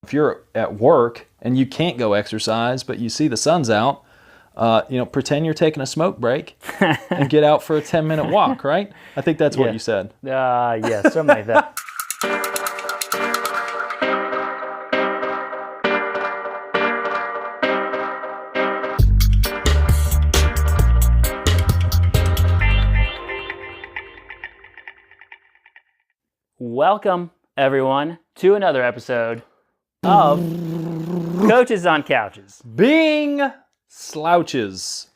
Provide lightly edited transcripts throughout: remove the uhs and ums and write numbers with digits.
If you're at work and you can't go exercise, but you see the sun's out, pretend you're taking a smoke break and get out for a 10-minute walk, right? I think that's what you said. Yeah, something like that. Welcome, everyone, to another episode of Coaches on Couches. Being slouches.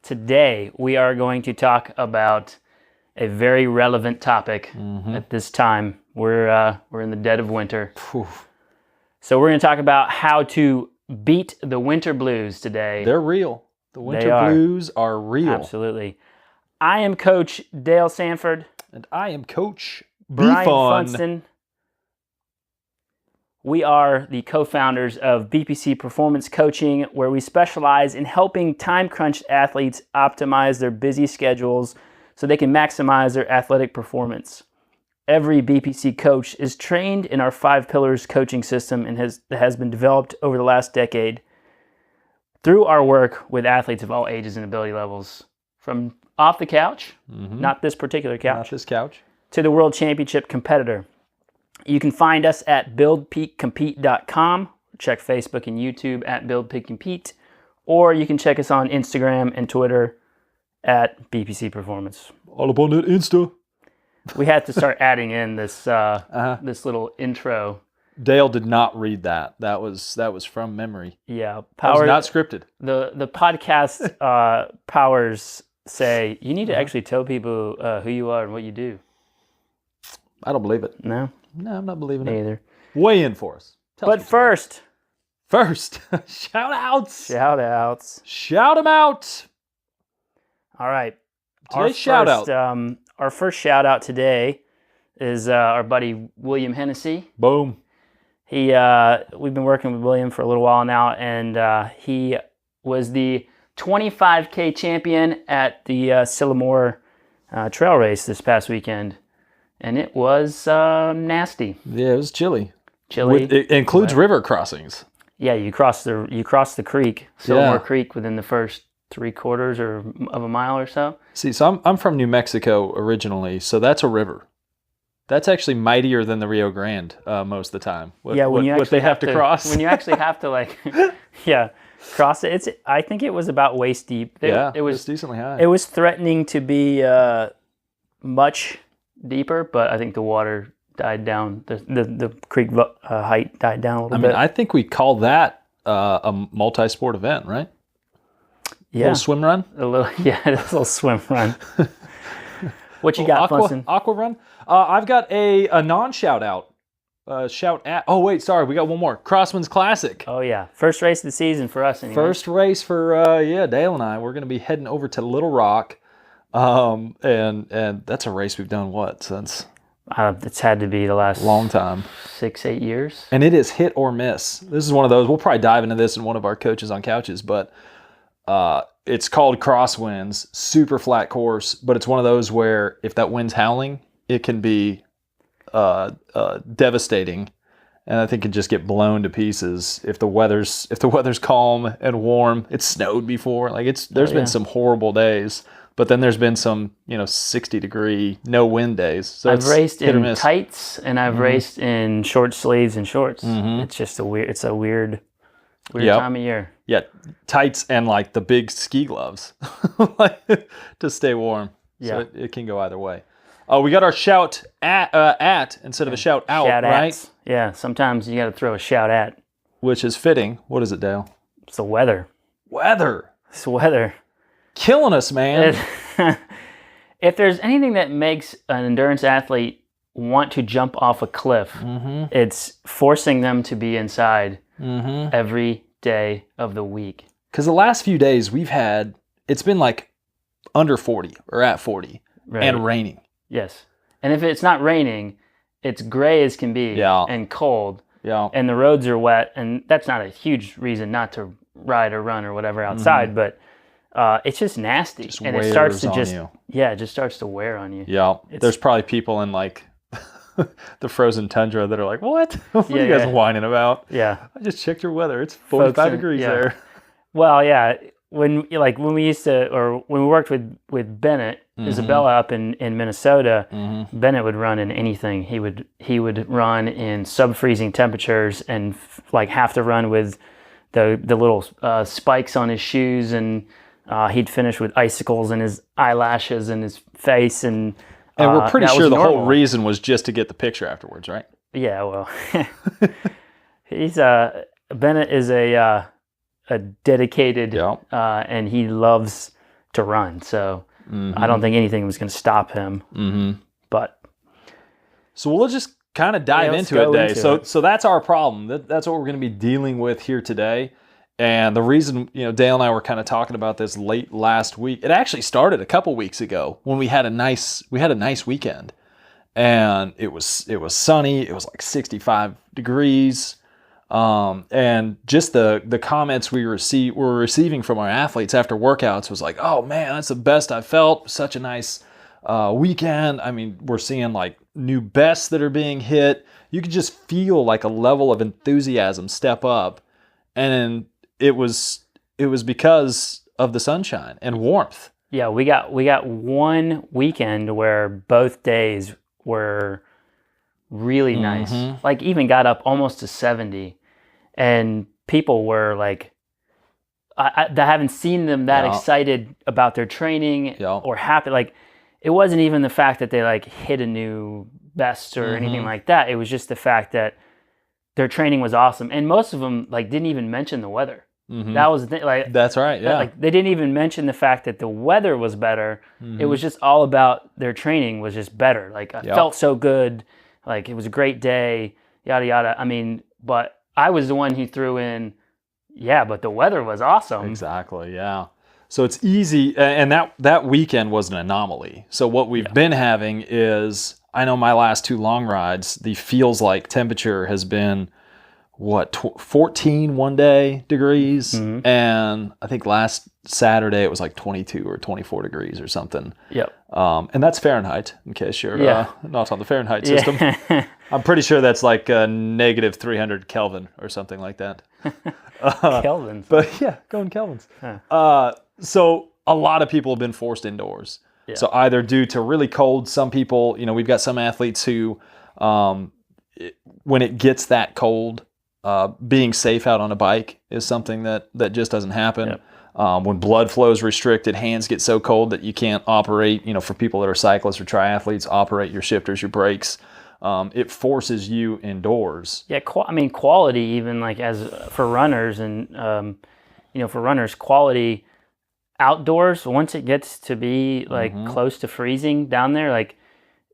Today, we are going to talk about a very relevant topic at this time. We're in the dead of winter. So we're going to talk about how to beat the winter blues today. They're real. The winter blues are real. Absolutely. I am Coach Dale Sanford. And I am Coach Brian Funston. We are the co-founders of BPC Performance Coaching, where we specialize in helping time-crunched athletes optimize their busy schedules so they can maximize their athletic performance. Every BPC coach is trained in our 5 pillars coaching system and has been developed over the last decade through our work with athletes of all ages and ability levels, from off the couch, not this particular couch, Not this couch, to the World Championship competitor. You can find us at buildpeakcompete.com. Check Facebook and YouTube at buildpeakcompete, or you can check us on Instagram and Twitter at BPC Performance. all up on that Insta. We had to start adding in this this little intro. Dale did not read that. That was from memory. Yeah, That was not scripted. The podcast powers say you need to actually tell people who you are and what you do. I don't believe it. No, I'm not believing it. neither. Weigh in for us. But first, shout outs. shout outs. Shout them out. All right. Today's shout out. Our first shout out today is our buddy William Hennessey. Boom. We've been working with William for a little while now, and he was the 25K champion at the Sillamore trail race this past weekend, and it was nasty. Yeah, it was chilly. It includes river crossings. Yeah, you cross the creek, Sillamore Creek, within the first 3/4 of a mile or so. See, so I'm from New Mexico originally, so that's a river. That's actually mightier than the Rio Grande most of the time. What they have to cross. When you actually have to cross it, I think it was about waist deep. It was decently high. It was threatening to be much deeper, but I think the water died down. The creek height died down a little bit. I think we call that a multi-sport event, right? Yeah. A little swim run? A little swim run. What you got, Funston? Aqua run? I've got a non-shout out. Shout at. Oh, wait, sorry. We got one more. Crosswinds Classic. Oh, yeah. First race of the season for us, anyway. First race for, Dale and I. We're going to be heading over to Little Rock. And that's a race we've done, since? It's had to be the last... long time. 6-8 years. And it is hit or miss. This is one of those. We'll probably dive into this in one of our Coaches on Couches, but... it's called Crosswinds, super flat course, but it's one of those where if that wind's howling, it can be devastating, and I think it can just get blown to pieces if the weather's calm and warm. It's snowed before, there's been some horrible days, but then there's been some 60-degree no wind days. So I've raced in tights and I've raced in short sleeves and shorts. It's just a weird time of year. Yeah, tights and the big ski gloves to stay warm. So it can go either way. We got our shout at instead of a shout out, right? Ats. Yeah, sometimes you got to throw a shout at. Which is fitting. What is it, Dale? It's the weather. It's weather. Killing us, man. If there's anything that makes an endurance athlete want to jump off a cliff, it's forcing them to be inside every day of the week. Because the last few days it's been under 40 or at 40 and raining. Yes. And if it's not raining, it's gray as can be and cold. Yeah. And the roads are wet, and that's not a huge reason not to ride or run or whatever outside, but it's just nasty. And it starts to it just starts to wear on you. Yeah. There's probably people in the frozen tundra that are like, what? What are you guys whining about? Yeah. I just checked your weather. It's 45 degrees there. Well, yeah. When we used to, or when we worked with Bennett, Isabella up in Minnesota, Bennett would run in anything. He would run in sub-freezing temperatures and like have to run with the little spikes on his shoes, and he'd finish with icicles in his eyelashes and his face, and we're pretty sure the whole reason was just to get the picture afterwards, right? Yeah, well, Bennett is a dedicated, and he loves to run. So I don't think anything was going to stop him. But so we'll just kind of dive into it today. So that's our problem. That's what we're going to be dealing with here today. And the reason, Dale and I were kind of talking about this late last week. It actually started a couple weeks ago when we had a nice weekend, and it was sunny. It was like 65 degrees. And just the comments we were receiving from our athletes after workouts was like, oh man, that's the best I felt. Such a nice weekend. I mean, we're seeing like new bests that are being hit. You could just feel like a level of enthusiasm step up, and it was because of the sunshine and warmth. Yeah, we got one weekend where both days were really nice. Like even got up almost to 70. And people were like, I haven't seen them that excited about their training or happy. Like, it wasn't even the fact that they like hit a new best or anything like that. It was just the fact that their training was awesome, and most of them like didn't even mention the weather. That was the thing. Like, that's right. Yeah, like they didn't even mention the fact that the weather was better. It was just all about their training was just better. Like I felt so good. Like it was a great day. Yada yada. I mean, but I was the one who threw in, but the weather was awesome. Exactly, yeah. So it's easy, and that weekend was an anomaly. So what we've been having is, I know my last two long rides, the feels like temperature has been, 14 one day degrees, and I think last Saturday it was like 22 or 24 degrees or something. Yep. And that's Fahrenheit, in case you're not on the Fahrenheit system. I'm pretty sure that's like negative 300 Kelvin or something like that. Kelvins. But yeah, going Kelvins. So a lot of people have been forced indoors. Yeah. So either due to really cold, some people, we've got some athletes who, when it gets that cold, being safe out on a bike is something that just doesn't happen. Yep. When blood flow is restricted, hands get so cold that you can't operate, for people that are cyclists or triathletes, operate your shifters, your brakes. It forces you indoors. Yeah, quality, even like for runners and, for runners, quality outdoors, once it gets to be like close to freezing down there, like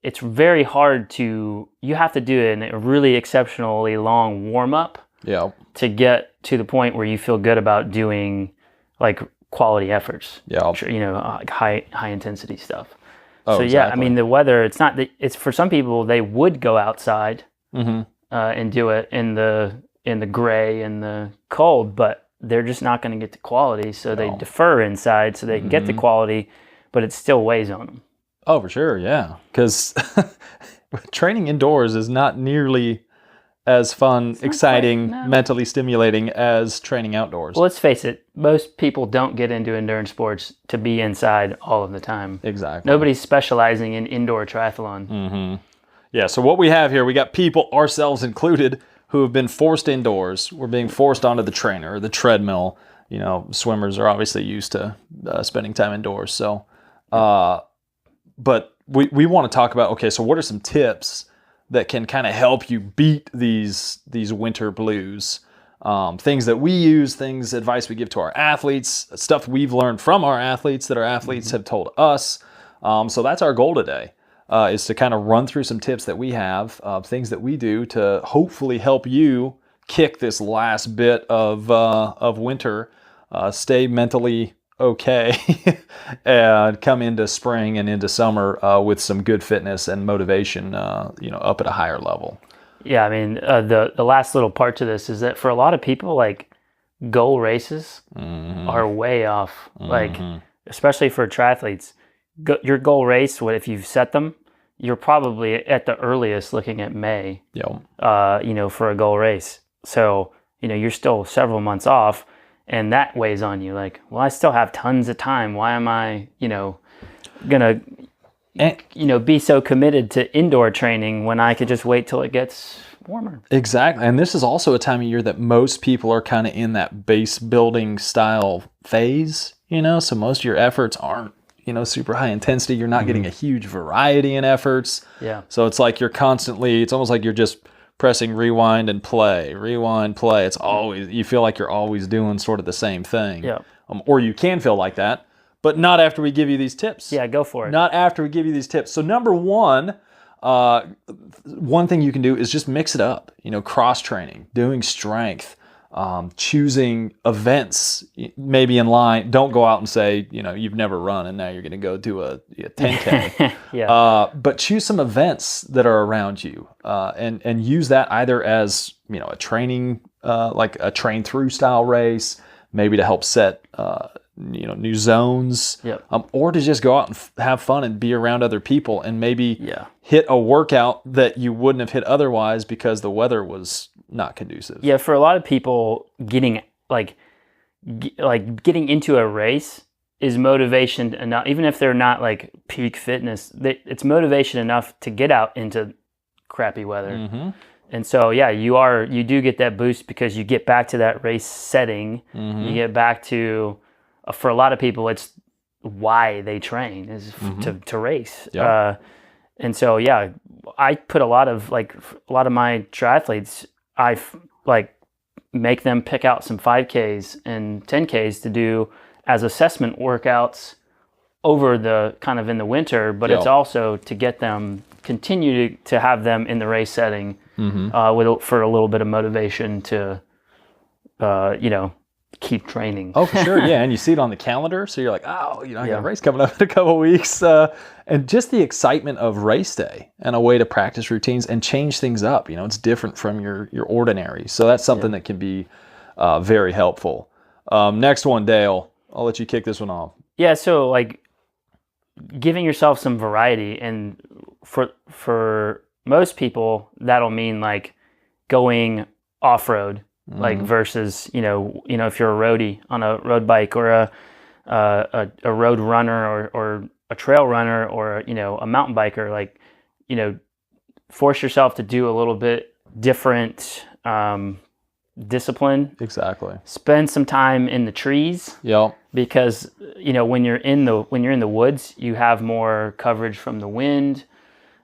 it's very hard you have to do a really exceptionally long warm up to get to the point where you feel good about doing like quality efforts. Like high intensity stuff. Oh, so exactly. I mean the weather, it's for some people they would go outside and do it in the gray and the cold, but they're just not going to get the quality, so they defer inside so they can get the quality, but it still weighs on them. Oh, for sure, yeah. Because training indoors is not nearly as fun, exciting, mentally stimulating as training outdoors. Well, let's face it, most people don't get into endurance sports to be inside all of the time. Exactly. Nobody's specializing in indoor triathlon. Yeah, so what we have here, we got people, ourselves included, who have been forced indoors. We're being forced onto the trainer, the treadmill. Swimmers are obviously used to spending time indoors. So, but we want to talk about, okay, so what are some tips that can kind of help you beat these winter blues? Things that we use, advice we give to our athletes, stuff we've learned from our athletes that our athletes have told us. So that's our goal today, is to kind of run through some tips that we have, things that we do to hopefully help you kick this last bit of winter, stay mentally okay, and come into spring and into summer with some good fitness and motivation, up at a higher level. Yeah, I mean, the last little part to this is that for a lot of people, like goal races are way off. Like, especially for triathletes, your goal race, what if you've set them, you're probably at the earliest looking at May, Yeah. for a goal race. So, you're still several months off, and that weighs on you. Like, well, I still have tons of time. Why am I, gonna, be so committed to indoor training when I could just wait till it gets warmer? Exactly. And this is also a time of year that most people are kind of in that base building style phase, so most of your efforts aren't, super high intensity. You're not getting a huge variety in efforts. Yeah. So it's like it's almost like you're just pressing rewind, play. It's always, you feel like you're always doing sort of the same thing. Yeah. Or you can feel like that, but not after we give you these tips. Yeah, go for it. Not after we give you these tips. So number one thing you can do is just mix it up, cross training, doing strength, choosing events, maybe in line. Don't go out and say, you've never run and now you're going to go do a 10K. Yeah. But choose some events that are around you, and use that either as, a training, like a train through style race, maybe to help set, new zones, or to just go out and have fun and be around other people and maybe hit a workout that you wouldn't have hit otherwise because the weather was not conducive. Yeah, for a lot of people, getting getting into a race is motivation enough, even if they're not like peak fitness. It's motivation enough to get out into crappy weather. Mm-hmm. And so, you do get that boost because you get back to that race setting. Mm-hmm. You get back to, for a lot of people, it's why they train is to race. Yep. And so, I put a lot of my triathletes, I make them pick out some 5Ks and 10Ks to do as assessment workouts over the kind of in the winter, but it's also to get them continue to have them in the race setting for a little bit of motivation to, keep training. Oh, for sure. Yeah. And you see it on the calendar. So you're like, I got a race coming up in a couple of weeks. And just the excitement of race day and a way to practice routines and change things up. It's different from your ordinary. So that's something that can be very helpful. Next one, Dale, I'll let you kick this one off. Yeah. So giving yourself some variety, and for most people, that'll mean going off-road. Versus, if you're a roadie on a road bike or a road runner or a trail runner or, a mountain biker, force yourself to do a little bit different discipline. Exactly. Spend some time in the trees. Yep. Because, when you're in the woods, you have more coverage from the wind.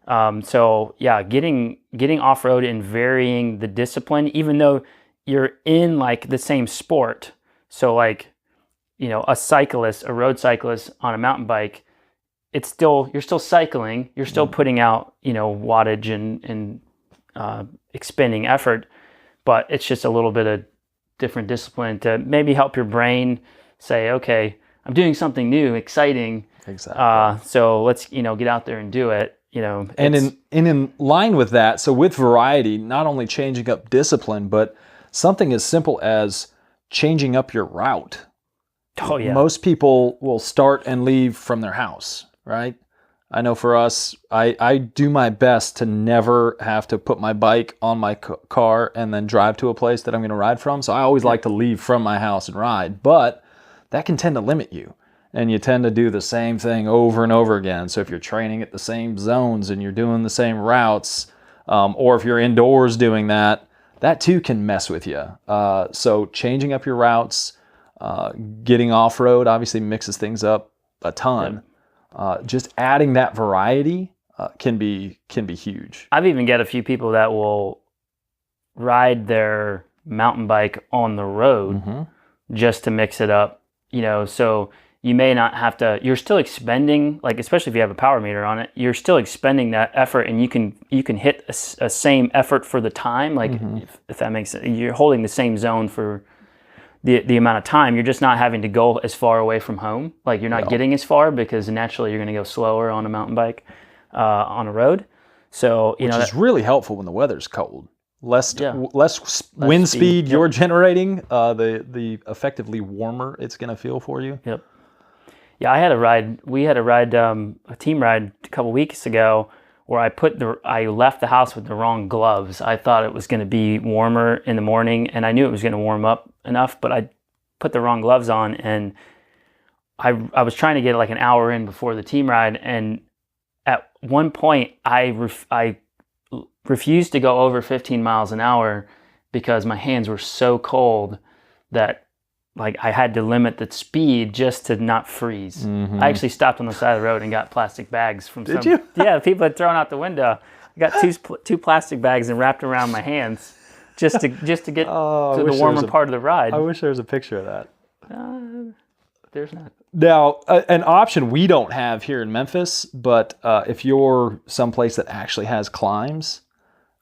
Getting off-road and varying the discipline, even though you're in the same sport. So a cyclist, a road cyclist on a mountain bike, you're still cycling, you're still putting out, wattage and expending effort, but it's just a little bit of different discipline to maybe help your brain say, okay, I'm doing something new, exciting. Exactly. So let's, get out there and do it. And in line with that, so with variety, not only changing up discipline, but something as simple as changing up your route. Oh, yeah. Most people will start and leave from their house, right? I know for us, I do my best to never have to put my bike on my car and then drive to a place that I'm going to ride from. So I always like to leave from my house and ride, but that can tend to limit you. And you tend to do the same thing over and over again. So if you're training at the same zones and you're doing the same routes, or if you're indoors doing that too can mess with you. So changing up your routes, getting off-road obviously mixes things up a ton. Just adding that variety can be huge. I've even got a few people that will ride their mountain bike on the road just to mix it up. So you may not have to, you're still expending, especially if you have a power meter on it, you're still expending that effort, and you can hit a same effort for the time, if that makes sense. You're holding the same zone for the amount of time. You're just not having to go as far away from home. You're not getting as far because naturally you're going to go slower on a mountain bike on a road. So, Which is really helpful when the weather's cold. Less wind speed you're generating, the effectively warmer it's going to feel for you. Yep. Yeah, we had a ride, a team ride a couple weeks ago or I left the house with the wrong gloves. I thought it was going to be warmer in the morning, and I knew it was going to warm up enough, but I put the wrong gloves on, and I was trying to get like an hour in before the team ride, and at one point I refused to go over 15 miles an hour because my hands were so cold that like I had to limit the speed just to not freeze. I actually stopped on the side of the road and got plastic bags from Did you? Yeah, people had thrown out the window. I got two plastic bags and wrapped around my hands just to get to the warmer part of the ride. I wish there was a picture of that. There's not. Now, an option we don't have here in Memphis, but if you're someplace that actually has climbs,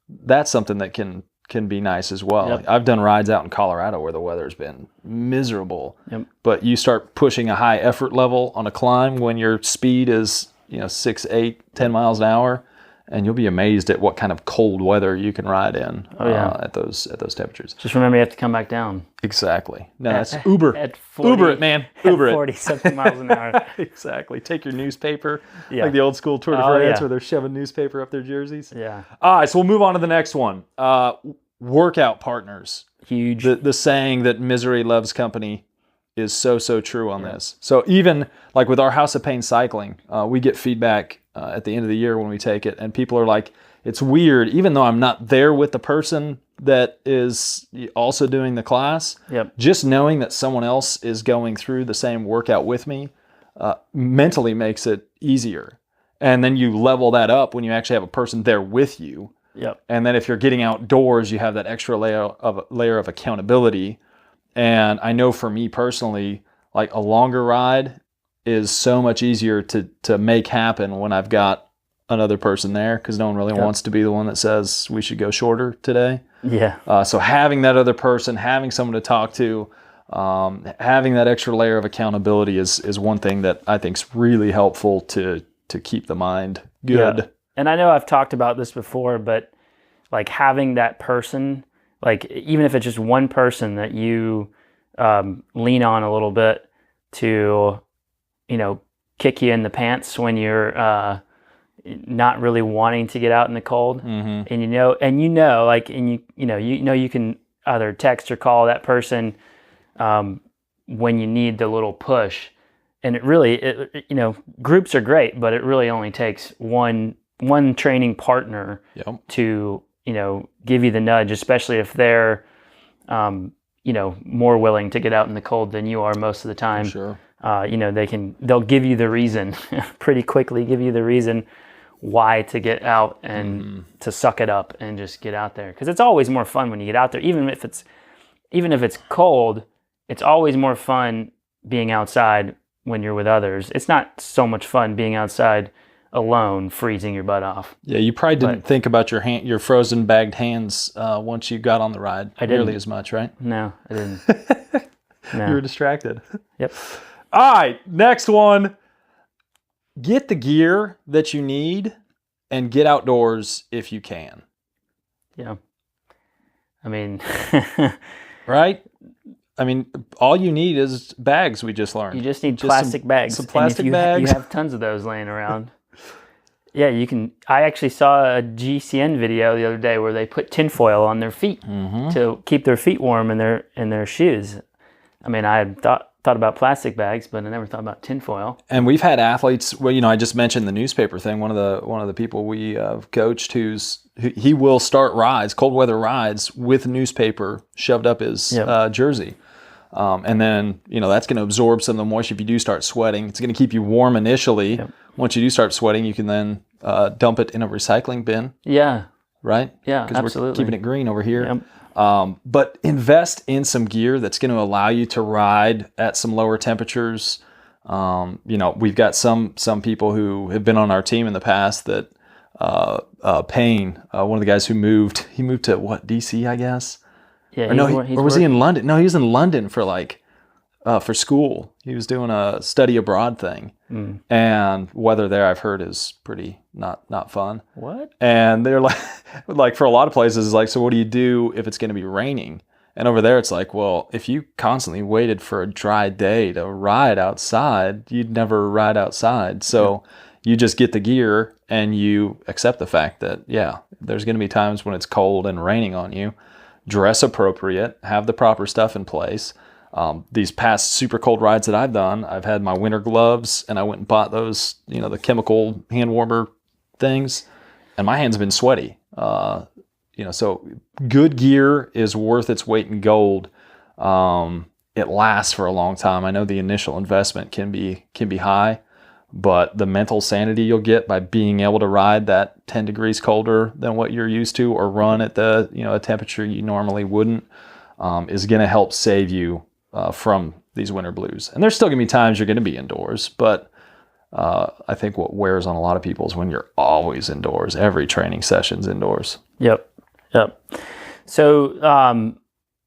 that's something that can be nice as well. Yep. I've done rides out in Colorado where the weather's been miserable, Yep. but you start pushing a high effort level on a climb when your speed is 6, 8, 10 miles an hour, and you'll be amazed at what kind of cold weather you can ride in at those temperatures. Just remember, you have to come back down. Exactly. No, that's Uber. At 40, Uber it, man. Uber at it. 40-something miles an hour. Exactly. Take your newspaper, Yeah. like the old school Tour de France yeah. where they're shoving newspaper up their jerseys. Yeah. All right, so we'll move on to the next one. Workout partners. Huge. The saying that misery loves company is so true on this. So even like with our House of Pain cycling, we get feedback at the end of the year when we take it, and people are like, it's weird, even though I'm not there with the person that is also doing the class, just knowing that someone else is going through the same workout with me mentally makes it easier. And then you level that up when you actually have a person there with you. Yep. And then if you're getting outdoors, you have that extra layer of accountability. And I know for me personally, like a longer ride is so much easier to make happen when I've got another person there, because no one really wants to be the one that says we should go shorter today. Yeah. So having that other person, having someone to talk to, having that extra layer of accountability is one thing that I think is really helpful to keep the mind good. Yeah. And I know I've talked about this before, but like having that person, like even if it's just one person that you lean on a little bit to, kick you in the pants when you're not really wanting to get out in the cold, and you can either text or call that person when you need the little push. And it really, groups are great, but it really only takes one training partner to, give you the nudge, especially if they're, more willing to get out in the cold than you are most of the time. Sure. They'll give you the reason pretty quickly, give you the reason why to get out and to suck it up and just get out there. Because it's always more fun when you get out there, even if it's cold. It's always more fun being outside when you're with others. It's not so much fun being outside alone, freezing your butt off. Yeah, you probably didn't think about your frozen bagged hands once you got on the ride nearly as much, right? No, I didn't. No. You were distracted. Yep. All right, next one. Get the gear that you need and get outdoors if you can. Yeah. I mean, right? I mean, all you need is bags, we just learned. You just need plastic bags. Some plastic bags. You have tons of those laying around. Yeah, you can. I actually saw a GCN video the other day where they put tinfoil on their feet to keep their feet warm in their shoes. I mean, I had thought about plastic bags, but I never thought about tinfoil. And we've had athletes. Well, I just mentioned the newspaper thing. One of the people we coached, he will start rides, cold weather rides, with newspaper shoved up his jersey. And then, that's going to absorb some of the moisture if you do start sweating. It's going to keep you warm initially. Yep. Once you do start sweating, you can then dump it in a recycling bin. Yeah. Right? Yeah, absolutely. Because we're keeping it green over here. Yep. But invest in some gear that's going to allow you to ride at some lower temperatures. We've got some people who have been on our team in the past that Payne, one of the guys he moved to DC, I guess. Yeah, was he in London? No, he was in London for school. He was doing a study abroad thing. And weather there, I've heard, is pretty not fun. What? And they're like for a lot of places, it's like, so what do you do if it's going to be raining? And over there, it's like, well, if you constantly waited for a dry day to ride outside, you'd never ride outside. So you just get the gear and you accept the fact that, yeah, there's going to be times when it's cold and raining on you. Dress appropriate, have the proper stuff in place. These past super cold rides that I've done, I've had my winter gloves, and I went and bought those, the chemical hand warmer things, and my hands have been sweaty. So good gear is worth its weight in gold. It lasts for a long time. I know the initial investment can be high, but the mental sanity you'll get by being able to ride that 10 degrees colder than what you're used to, or run at the, a temperature you normally wouldn't, is going to help save you from these winter blues. And there's still going to be times you're going to be indoors, but I think what wears on a lot of people is when you're always indoors. Every training session's indoors. Yep. So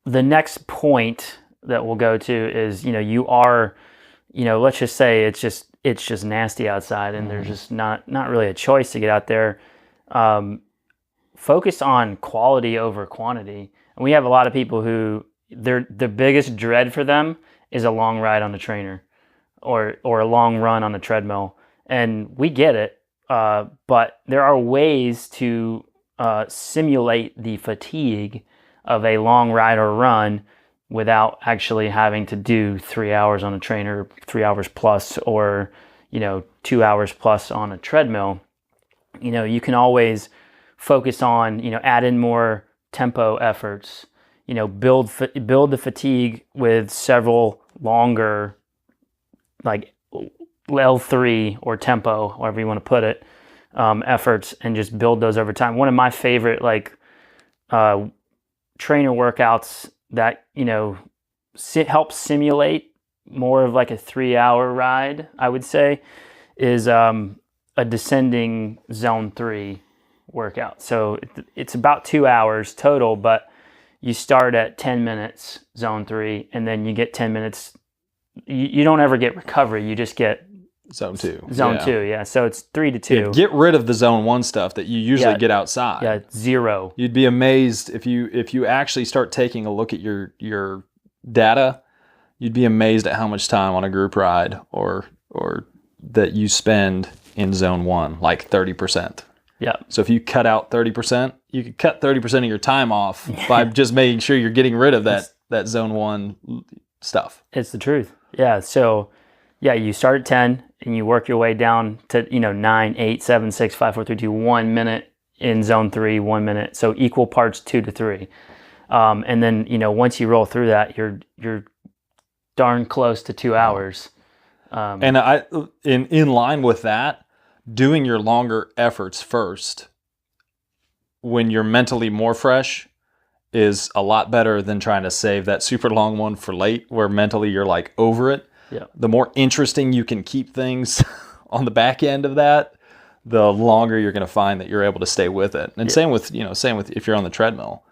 the next point that we'll go to is, you are, let's just say it's just nasty outside, and there's just not really a choice to get out there. Focus on quality over quantity. And we have a lot of people who the biggest dread for them is a long ride on the trainer or a long run on the treadmill. And we get it, but there are ways to simulate the fatigue of a long ride or run without actually having to do 3 hours on a trainer, 3 hours plus, or 2 hours plus on a treadmill. You can always focus on add in more tempo efforts, build the fatigue with several longer, like L3 or tempo, however you want to put it, efforts, and just build those over time. One of my favorite trainer workouts that help simulate more of like a 3-hour ride, I would say, is a descending zone 3 workout. So it's about 2 hours total, but you start at 10 minutes zone 3, and then you get 10 minutes. You don't ever get recovery. You just get zone 2. Zone 2, yeah. So it's 3 to 2. Yeah, get rid of the zone 1 stuff that you usually get outside. Yeah, 0. You'd be amazed if you actually start taking a look at your data. You'd be amazed at how much time on a group ride or that you spend in zone 1, like 30%. Yeah. So if you cut out 30%, you could cut 30% of your time off by just making sure you're getting rid of that zone 1 stuff. It's the truth. Yeah. So yeah, you start at 10 and you work your way down to 9, 8, 7, 6, 5, 4, 3, 2, 1 minute in zone 3, 1 minute. So equal parts 2 to 3. And then once you roll through that, you're darn close to 2 hours. And in line with that, doing your longer efforts first when you're mentally more fresh is a lot better than trying to save that super long one for late, where mentally you're like over it. Yeah. The more interesting you can keep things on the back end of that, the longer you're going to find that you're able to stay with it. And same with if you're on the treadmill.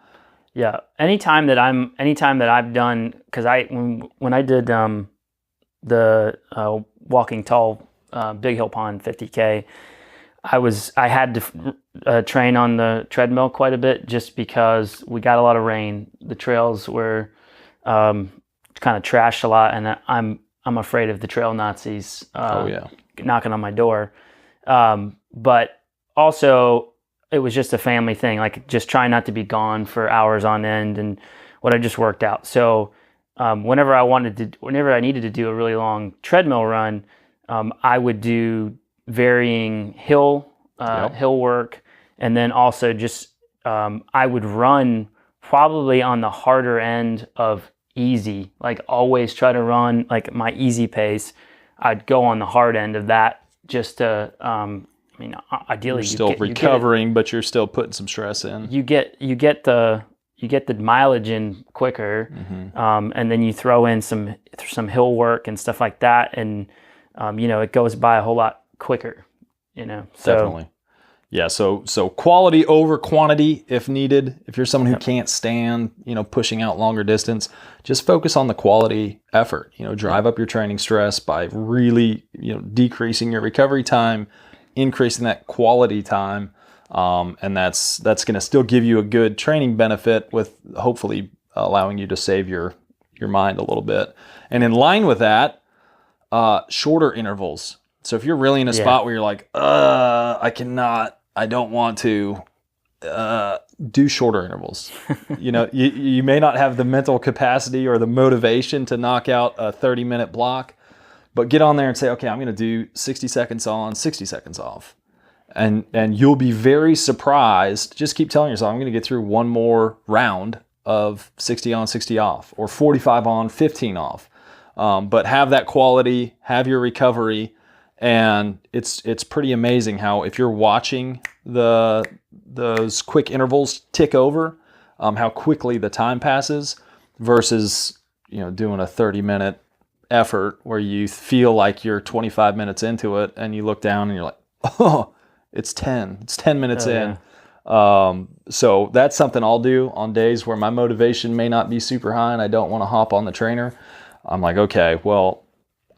Yeah. Anytime that I've done, because when I did the walking tall Big Hill Pond 50K, I had to train on the treadmill quite a bit just because we got a lot of rain. The trails were kind of trashed a lot, and I'm afraid of the trail Nazis knocking on my door. But also, it was just a family thing, like just trying not to be gone for hours on end, and what I just worked out. So whenever I needed to do a really long treadmill run, I would do varying hill work, and then also just I would run probably on the harder end of easy, like always try to run like my easy pace. I'd go on the hard end of that just to ideally you're still recovering, but you're still putting some stress in. You get the mileage in quicker, and then you throw in some hill work and stuff like that, and it goes by a whole lot quicker, So. Definitely. Yeah, so quality over quantity if needed. If you're someone who can't stand, pushing out longer distance, just focus on the quality effort. Drive up your training stress by really, decreasing your recovery time, increasing that quality time, and that's going to still give you a good training benefit with hopefully allowing you to save your mind a little bit. And in line with that, shorter intervals. So if you're really in a spot where you're like, I don't want to, do shorter intervals. You may not have the mental capacity or the motivation to knock out a 30-minute block, but get on there and say, okay, I'm going to do 60 seconds on, 60 seconds off. And you'll be very surprised. Just keep telling yourself, I'm going to get through one more round of 60 on, 60 off, or 45 on, 15 off. But have that quality, have your recovery, and it's pretty amazing how if you're watching those quick intervals tick over, how quickly the time passes versus doing a 30-minute effort where you feel like you're 25 minutes into it and you look down and you're like, oh, it's 10 minutes in. So that's something I'll do on days where my motivation may not be super high and I don't want to hop on the trainer. I'm like, okay, well,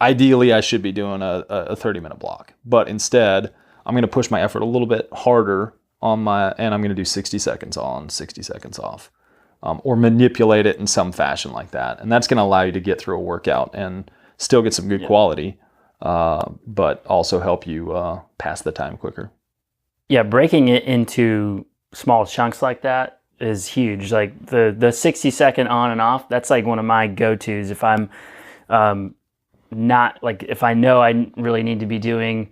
ideally I should be doing a 30-minute block, but instead I'm going to push my effort a little bit harder and I'm going to do 60 seconds on, 60 seconds off. Or manipulate it in some fashion like that. And that's going to allow you to get through a workout and still get some good quality, but also help you pass the time quicker. Yeah, breaking it into small chunks like that is huge. Like the 60-second on and off, that's like one of my go-tos. If I'm not, like if I know I really need to be doing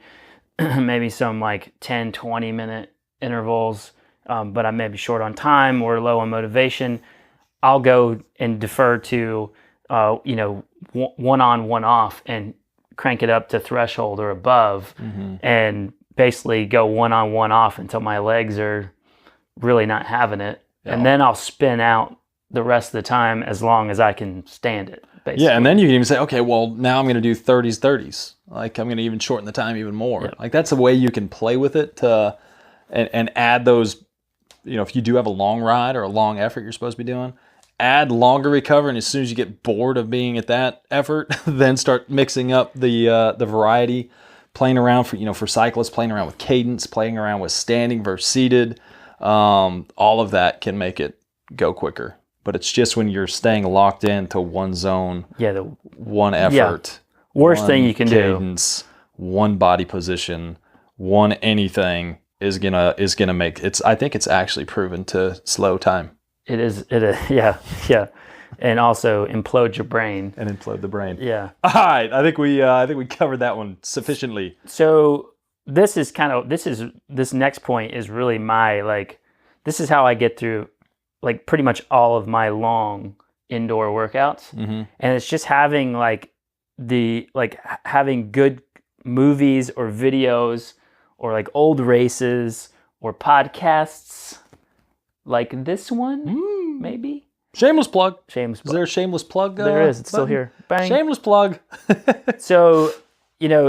maybe some like 10, 20-minute intervals, but I may be short on time or low on motivation, I'll go and defer to, one on, one off and crank it up to threshold or above, and basically go one on, one off until my legs are really not having it. Yeah. And then I'll spin out the rest of the time as long as I can stand it, basically. Yeah, and then you can even say, okay, well, now I'm going to do 30s. Like I'm going to even shorten the time even more. Yep. Like that's a way you can play with it and add those. If you do have a long ride or a long effort you're supposed to be doing, add longer recovery, and as soon as you get bored of being at that effort, then start mixing up the variety, playing around for cyclists, playing around with cadence, playing around with standing versus seated. All of that can make it go quicker. But it's just when you're staying locked into one zone, one effort, worst thing you can cadence, one body position, one anything is gonna make it's. I think it's actually proven to slow time. It is. Yeah. And also implode your brain. And implode the brain. Yeah. All right. I think we covered that one sufficiently. So this next point is really this is how I get through like pretty much all of my long indoor workouts. Mm-hmm. And it's just having having good movies or videos or like old races or podcasts like this one, maybe. Shameless plug. Shameless plug. Is there a shameless plug? There is. It's still here. Bang. Shameless plug. So,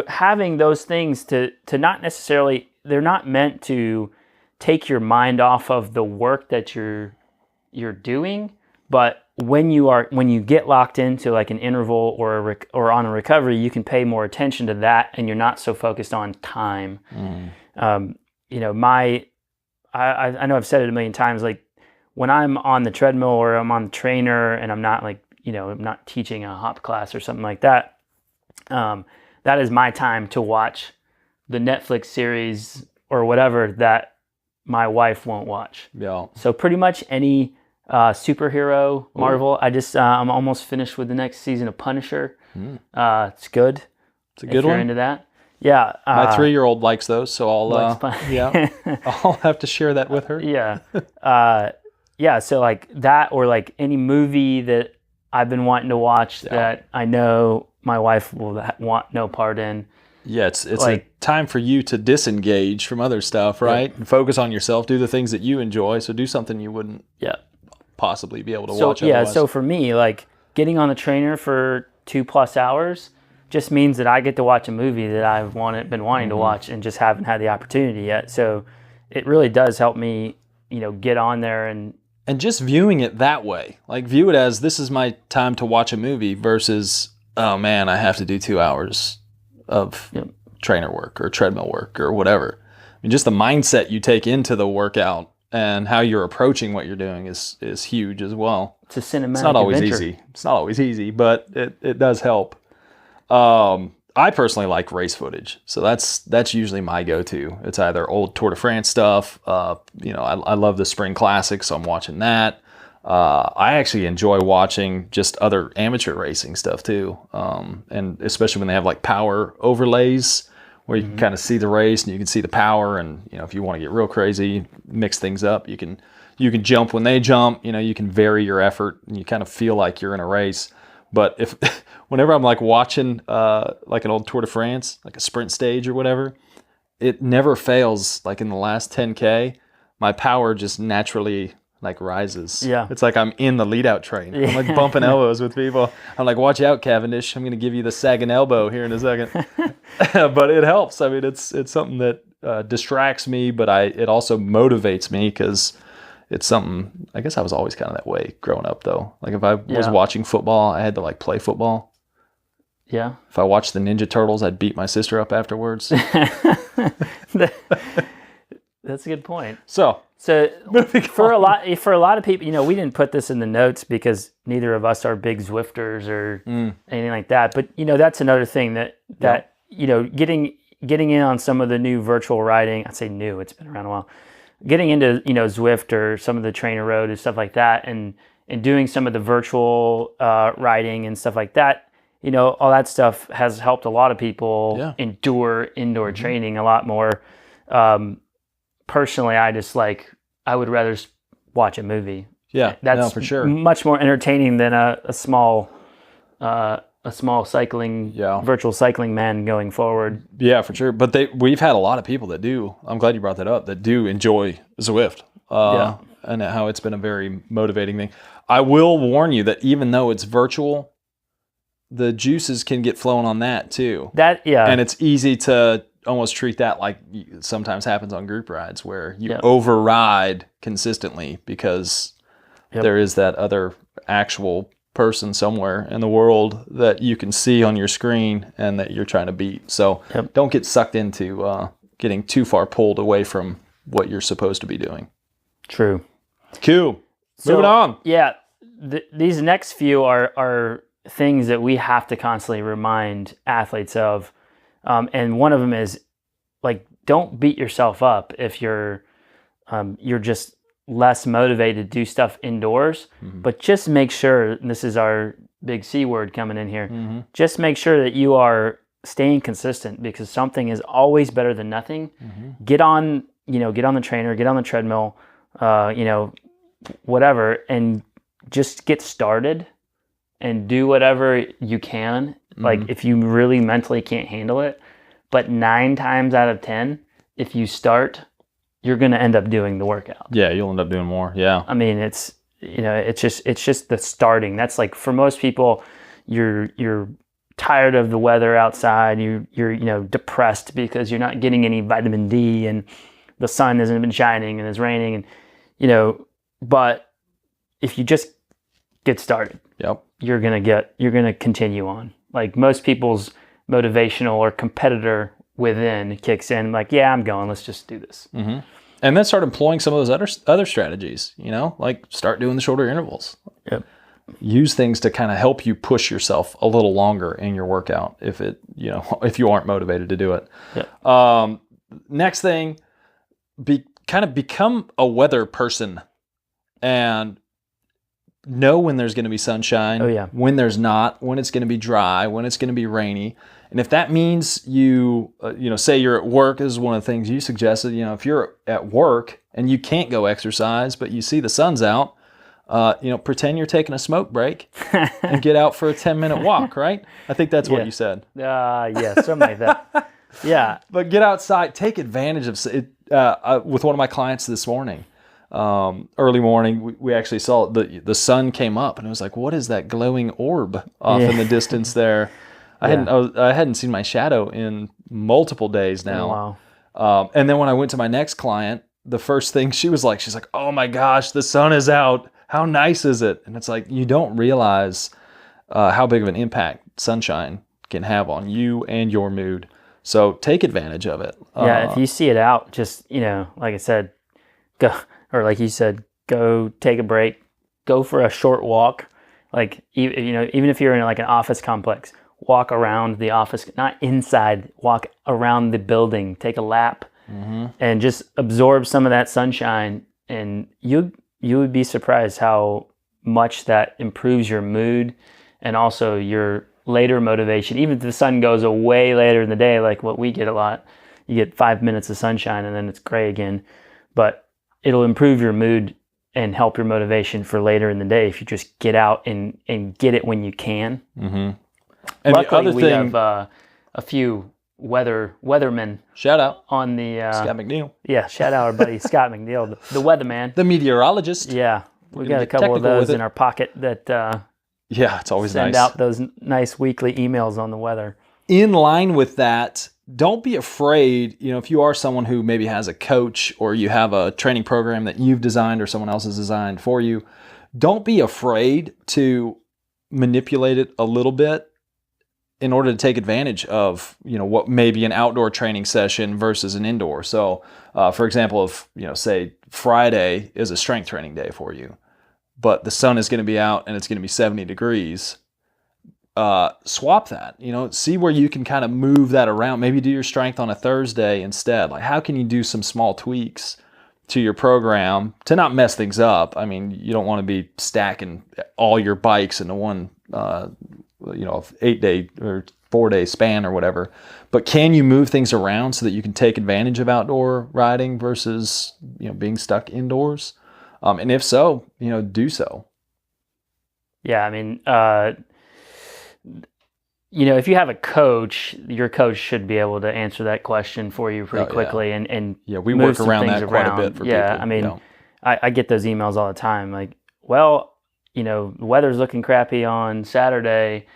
having those things to not necessarily, they're not meant to take your mind off of the work that you're doing, but when you get locked into like an interval or on a recovery, you can pay more attention to that, and you're not so focused on time. I know I've said it a million times, like when I'm on the treadmill or I'm on the trainer and I'm not I'm not teaching a hop class or something like that, that is my time to watch the Netflix series or whatever that my wife won't watch. Yeah. So pretty much any superhero, Marvel. I'm almost finished with the next season of Punisher. It's good. It's a good one. If you're into that. Yeah. My 3-year-old likes those, so I'll I'll have to share that with her. Yeah. So like that, or like any movie that I've been wanting to watch that I know my wife will want no part in. Yeah, it's like a time for you to disengage from other stuff, right? Yeah. And focus on yourself, do the things that you enjoy. So do something you wouldn't possibly be able to watch otherwise. So for me, like getting on the trainer for 2+ hours just means that I get to watch a movie that I've been wanting to watch and just haven't had the opportunity yet. So it really does help me, get on there and just viewing it that way. Like view it as this is my time to watch a movie versus, oh man, I have to do 2 hours of trainer work or treadmill work or whatever. I mean, just the mindset you take into the workout and how you're approaching what you're doing is huge as well. It's a cinematic It's not always adventure. easy. It's not always easy, but it does help. All I personally like race footage, so that's usually my go-to. It's either old Tour de France stuff. I love the Spring Classic, so I'm watching that. I actually enjoy watching just other amateur racing stuff too, and especially when they have like power overlays where you can kind of see the race and you can see the power, and if you want to get real crazy, mix things up, you can jump when they jump. You can vary your effort, and you kind of feel like you're in a race. But whenever I'm like watching like an old Tour de France, like a sprint stage or whatever, it never fails. Like in the last 10K, my power just naturally like rises. Yeah. It's like I'm in the lead out train. I'm like bumping elbows with people. I'm like, watch out, Cavendish. I'm going to give you the sagging elbow here in a second. But it helps. I mean, it's something that distracts me, but it also motivates me because it's something, I guess I was always kind of that way growing up though. Like if I was watching football, I had to like play football. Yeah. If I watched the Ninja Turtles, I'd beat my sister up afterwards. That's a good point. So for a lot of people, we didn't put this in the notes because neither of us are big Zwifters or anything like that. But that's another thing that getting in on some of the new virtual riding. I'd say new. It's been around a while. Getting into Zwift or some of the Trainer Road and stuff like that, and doing some of the virtual riding and stuff like that. All that stuff has helped a lot of people endure indoor training a lot more. Personally, I would rather watch a movie. Yeah, that's for sure. Much more entertaining than a small cycling, virtual cycling man going forward. Yeah, for sure. But we've had a lot of people that do. I'm glad you brought that up. That do enjoy Zwift, and how it's been a very motivating thing. I will warn you that even though it's virtual, the juices can get flowing on that too. And it's easy to almost treat that like sometimes happens on group rides where you override consistently because there is that other actual person somewhere in the world that you can see on your screen and that you're trying to beat. So don't get sucked into getting too far pulled away from what you're supposed to be doing. True. Cool. So, moving on. Yeah. These next few are things that we have to constantly remind athletes of. And one of them is like, don't beat yourself up if you're just less motivated to do stuff indoors, but just make sure, and this is our big C word coming in here, just make sure that you are staying consistent because something is always better than nothing. Get on the trainer, get on the treadmill, whatever, and just get started and do whatever you can. Like if you really mentally can't handle it, but 9 times out of 10, if you start, you're going to end up doing the workout. Yeah, you'll end up doing more. Yeah. I mean, it's just the starting. That's like for most people, you're tired of the weather outside. You're depressed because you're not getting any vitamin D and the sun hasn't been shining and it's raining and but if you just get started, you're going to continue on. Like most people's motivational or competitor within kicks in, like, yeah, I'm going, let's just do this. And then start employing some of those other strategies, like start doing the shorter intervals. Use things to kind of help you push yourself a little longer in your workout if if you aren't motivated to do it. Next thing, become a weather person and know when there's going to be sunshine, when there's not, when it's going to be dry, when it's going to be rainy. And if that means you say you're at work, this is one of the things you suggested, if you're at work and you can't go exercise, but you see the sun's out, pretend you're taking a smoke break and get out for a 10-minute walk, right? I think that's what you said. Yeah, something like that. Yeah. But get outside, take advantage of it. With one of my clients this morning, early morning, we actually saw the sun came up and it was like, what is that glowing orb off in the distance there? I hadn't seen my shadow in multiple days now. Wow. And then when I went to my next client, the first thing she's like, oh my gosh, the sun is out. How nice is it? And it's like, you don't realize how big of an impact sunshine can have on you and your mood. So take advantage of it. If you see it out, just, like I said, go, or like you said, go take a break, go for a short walk. Like, even if you're in like an office complex, walk around the office, not inside, walk around the building, take a lap, and just absorb some of that sunshine. And you would be surprised how much that improves your mood and also your later motivation. Even if the sun goes away later in the day, like what we get a lot, you get 5 minutes of sunshine and then it's gray again. But it'll improve your mood and help your motivation for later in the day if you just get out and get it when you can. And luckily, the other we thing, have a few weathermen shout out on the Scott McNeil, shout out our buddy Scott McNeil, the weatherman, the meteorologist. Yeah, we got a get couple of technical those with in it. our pocket that Yeah, it's always send nice. out those nice weekly emails on the weather. In line with that, don't be afraid, if you are someone who maybe has a coach or you have a training program that you've designed or someone else has designed for you, don't be afraid to manipulate it a little bit in order to take advantage of, what may be an outdoor training session versus an indoor. So, for example, if, say Friday is a strength training day for you, but the sun is going to be out and it's going to be 70 degrees, swap that, see where you can kind of move that around. Maybe do your strength on a Thursday instead. Like, how can you do some small tweaks to your program to not mess things up? I mean, you don't want to be stacking all your bikes into one, 8-day or 4-day span or whatever. But can you move things around so that you can take advantage of outdoor riding versus, being stuck indoors? And if so, do so. Yeah, I mean, if you have a coach, your coach should be able to answer that question for you pretty quickly. And we move work some around things that quite a bit for people. Yeah, I mean, I get those emails all the time. Like, well, the weather's looking crappy on Saturday,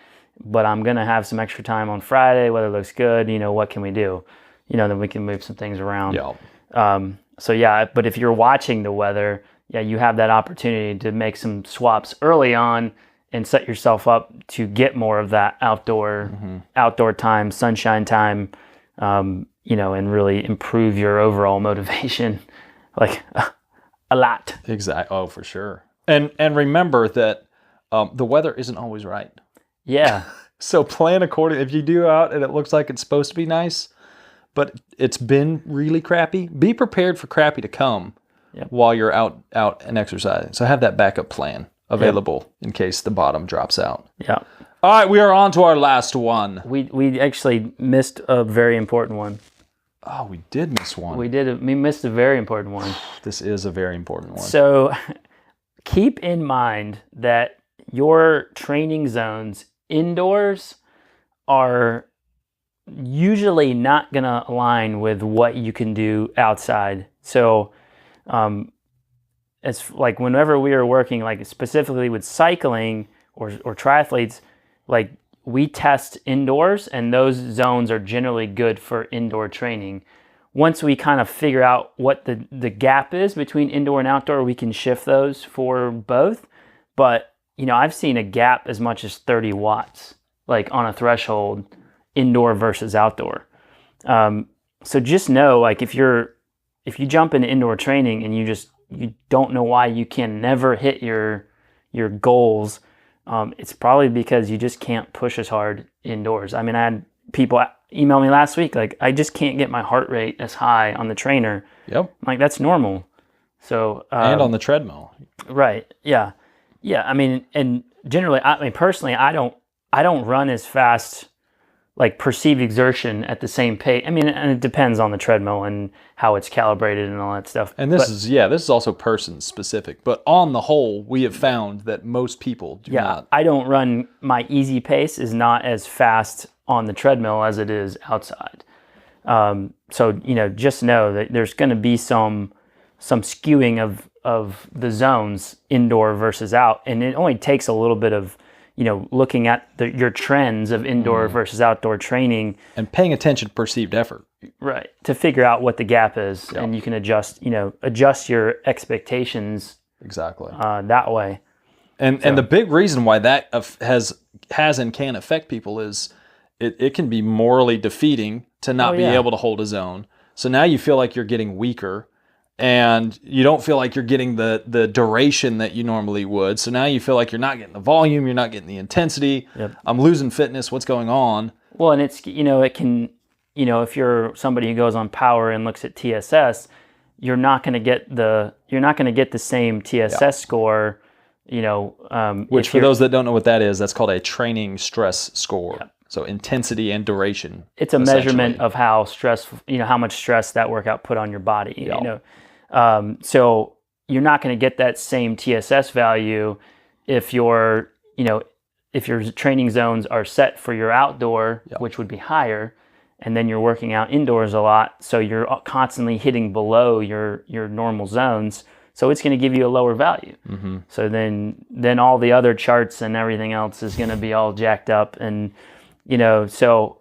but I'm going to have some extra time on Friday. Weather looks good. What can we do? Then we can move some things around. Yeah. But if you're watching the weather, you have that opportunity to make some swaps early on and set yourself up to get more of that outdoor time, sunshine time, and really improve your overall motivation, like a lot. Exactly. Oh, for sure. And remember that the weather isn't always right. Yeah. So plan accordingly. If you do out and it looks like it's supposed to be nice, but it's been really crappy, be prepared for crappy to come while you're out and exercising. So have that backup plan available in case the bottom drops out. Yeah. All right, we are on to our last one. We actually missed a very important one. Oh, we did miss one. We missed a very important one. This is a very important one. So keep in mind that your training zones indoors are usually not going to align with what you can do outside. So it's like whenever we are working, like specifically with cycling or triathletes, like we test indoors and those zones are generally good for indoor training. Once we kind of figure out what the gap is between indoor and outdoor, we can shift those for both. But, I've seen a gap as much as 30 watts, like on a threshold, indoor versus outdoor. So just know, like if you jump into indoor training and you don't know why you can never hit your goals, it's probably because you just can't push as hard indoors. I mean, I had people email me last week, like, I just can't get my heart rate as high on the trainer. Yep. I'm like, that's normal. So and on the treadmill. Right. Yeah. Yeah. I mean, and generally, personally, I don't run as fast, like perceived exertion at the same pace. I mean, and it depends on the treadmill and how it's calibrated and all that stuff. And this is also person specific, but on the whole, we have found that most people do not. I don't run, my easy pace is not as fast on the treadmill as it is outside. So, just know that there's going to be some skewing of the zones indoor versus out. And it only takes a little bit of, looking at your trends of indoor versus outdoor training. And paying attention to perceived effort. Right. To figure out what the gap is. Yep. And you can adjust your expectations. Exactly. That way. And the big reason why that has and can affect people is it can be morally defeating to not be able to hold a zone. So now you feel like you're getting weaker and you don't feel like you're getting the duration that you normally would. So now you feel like you're not getting the volume, you're not getting the intensity. Yep. I'm losing fitness. What's going on? Well, and it's, it can, if you're somebody who goes on power and looks at TSS, you're not going to get the same TSS score, which for those that don't know what that is, that's called a training stress score. Yep. So intensity and duration. It's a measurement of how stressful, how much stress that workout put on your body. So you're not going to get that same TSS value if your training zones are set for your outdoor, which would be higher, and then you're working out indoors a lot, so you're constantly hitting below your normal zones. So it's going to give you a lower value. Mm-hmm. So then all the other charts and everything else is going to be all jacked up, and so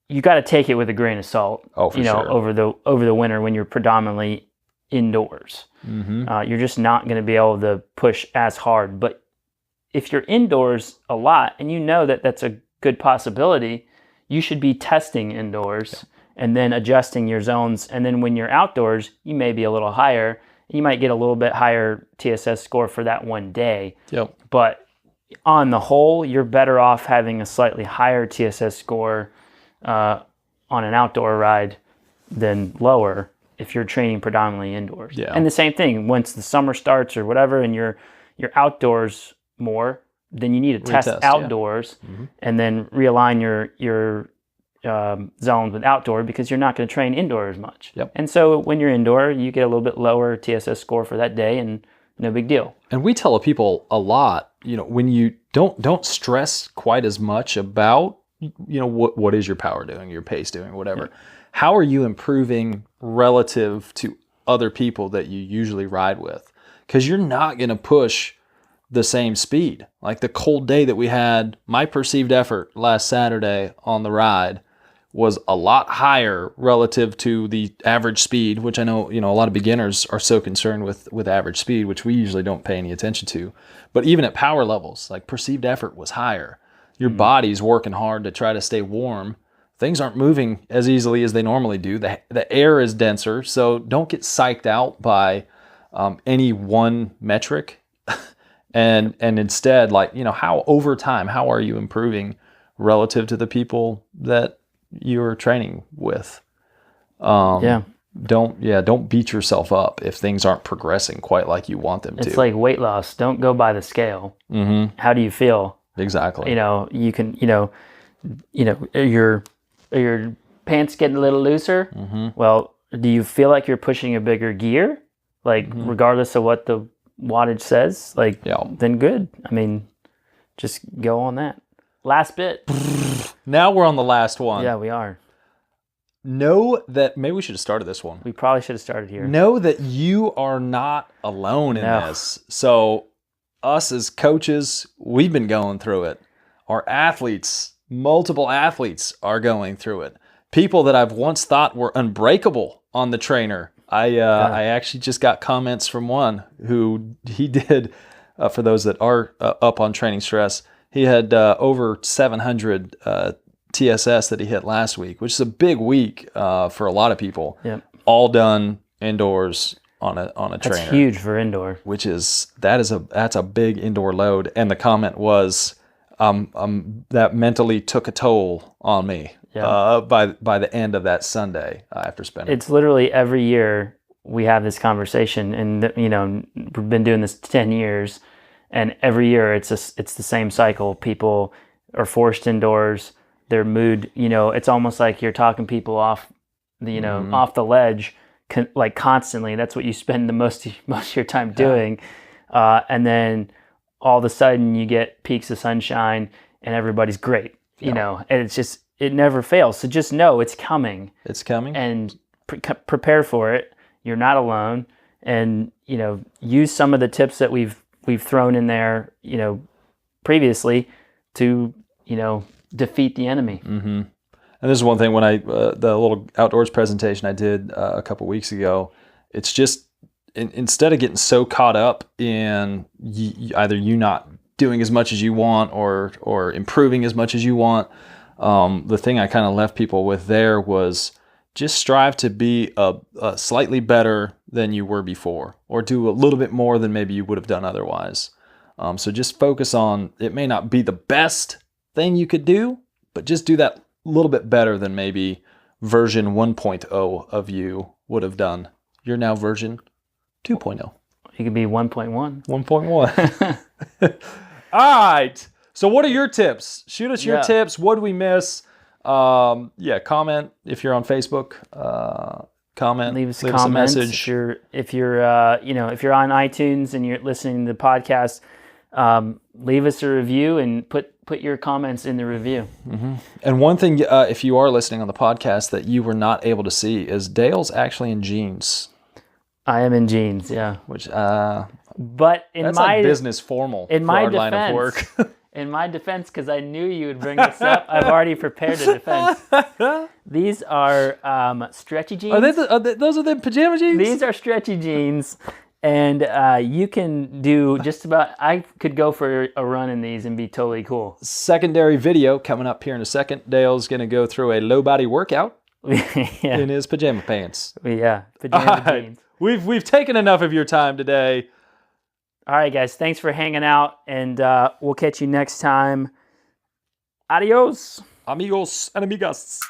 you got to take it with a grain of salt. Oh, for sure. over the winter when you're predominantly indoors. Mm-hmm. You're just not going to be able to push as hard. But if you're indoors a lot and that's a good possibility, you should be testing indoors and then adjusting your zones. And then when you're outdoors, you may be a little higher. You might get a little bit higher TSS score for that one day. Yep. But on the whole, you're better off having a slightly higher TSS score on an outdoor ride than lower if you're training predominantly indoors. Yeah. And the same thing, once the summer starts or whatever and you're outdoors more, then you need to test outdoors and then realign your zones with outdoor, because you're not going to train indoor as much. Yep. And so when you're indoor, you get a little bit lower TSS score for that day, and no big deal. And we tell people a lot, when you don't stress quite as much about, what is your power doing, your pace doing, whatever. Yeah. How are you improving relative to other people that you usually ride with? Because you're not going to push the same speed. Like the cold day that we had, my perceived effort last Saturday on the ride was a lot higher relative to the average speed, which I know, a lot of beginners are so concerned with average speed, which we usually don't pay any attention to. But even at power levels, like perceived effort was higher. Your body's working hard to try to stay warm. Things aren't moving as easily as they normally do. The air is denser, so don't get psyched out by any one metric. and instead, how over time, how are you improving relative to the people that you're training with? Don't beat yourself up if things aren't progressing quite like you want them to. It's like weight loss. Don't go by the scale. Mm-hmm. How do you feel? Exactly. You can, are your pants getting a little looser? Mm-hmm. Well, do you feel like you're pushing a bigger gear? Regardless of what the wattage says, then good. I mean, just go on that. Last bit. Now we're on the last one. Yeah, we are. Know that, maybe we should have started this one. We probably should have started here. Know that you are not alone in this. So us as coaches, we've been going through it. Our athletes, multiple athletes are going through it. People that I've once thought were unbreakable on the trainer. I actually just got comments from one who he did, for those that are up on training stress, he had over 700 TSS that he hit last week, which is a big week for a lot of people. Yep. All done indoors on a trainer. That's huge for indoor. That's a big indoor load. And the comment was, that mentally took a toll on me. Yeah. By the end of that Sunday after spending. It's literally every year we have this conversation, and we've been doing this 10 years, and every year it's the same cycle. People are forced indoors. Their mood, it's almost like you're talking people off the off the ledge, constantly. That's what you spend the most of your time doing, and then all of a sudden you get peaks of sunshine and everybody's great. And it's just. It never fails. So just know it's coming. It's coming. And prepare for it. You're not alone. And, use some of the tips that we've thrown in there, previously to, defeat the enemy. Mm-hmm. And this is one thing when the little outdoors presentation I did a couple weeks ago, it's just, instead of getting so caught up in either you not doing as much as you want or improving as much as you want, the thing I kind of left people with there was just strive to be a slightly better than you were before, or do a little bit more than maybe you would have done otherwise. So just focus on, it may not be the best thing you could do, but just do that a little bit better than maybe version 1.0 of you would have done. You're now version 2.0. You could be 1.1. 1.1. All right. So what are your tips? Shoot us your tips. What do we miss? Comment if you're on Facebook. Comment. Leave us a message. If you're on iTunes and you're listening to the podcast, leave us a review and put your comments in the review. Mm-hmm. And one thing, if you are listening on the podcast that you were not able to see, is Dale's actually in jeans. I am in jeans, yeah. Which, but in that's my like business formal in for my our defense, line of work. In my defense, because I knew you would bring this up, I've already prepared a defense. These are stretchy jeans. Those are the pajama jeans? These are stretchy jeans. And you can do just about, I could go for a run in these and be totally cool. Secondary video coming up here in a second. Dale's going to go through a low body workout in his pajama pants. Yeah, pajama jeans. We've taken enough of your time today. All right, guys. Thanks for hanging out, and we'll catch you next time. Adios. Amigos and amigas.